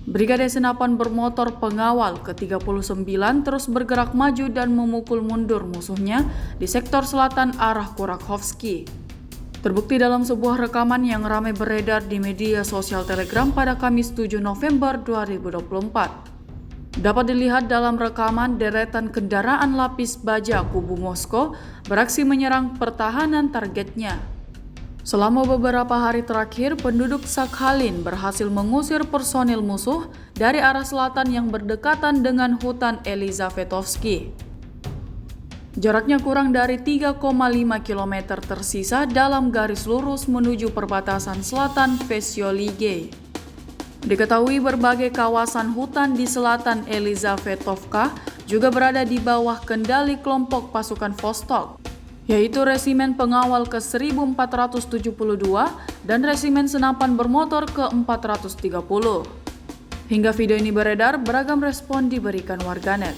Brigade Senapan bermotor pengawal ke-39 terus bergerak maju dan memukul mundur musuhnya di sektor selatan arah Kurakhovski. Terbukti dalam sebuah rekaman yang ramai beredar di media sosial Telegram pada Kamis 7 November 2024. Dapat dilihat dalam rekaman deretan kendaraan lapis baja kubu Moskow beraksi menyerang pertahanan targetnya. Selama beberapa hari terakhir, penduduk Sakhalin berhasil mengusir personil musuh dari arah selatan yang berdekatan dengan hutan Elizavetovsky. Jaraknya kurang dari 3,5 km tersisa dalam garis lurus menuju perbatasan selatan Vesyolige. Diketahui berbagai kawasan hutan di selatan Elizavetovka juga berada di bawah kendali kelompok pasukan Vostok, yaitu Resimen Pengawal ke-1472 dan Resimen Senapan Bermotor ke-430. Hingga video ini beredar, beragam respon diberikan warganet.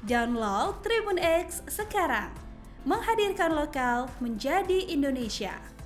Download Tribun X sekarang, menghadirkan lokal menjadi Indonesia.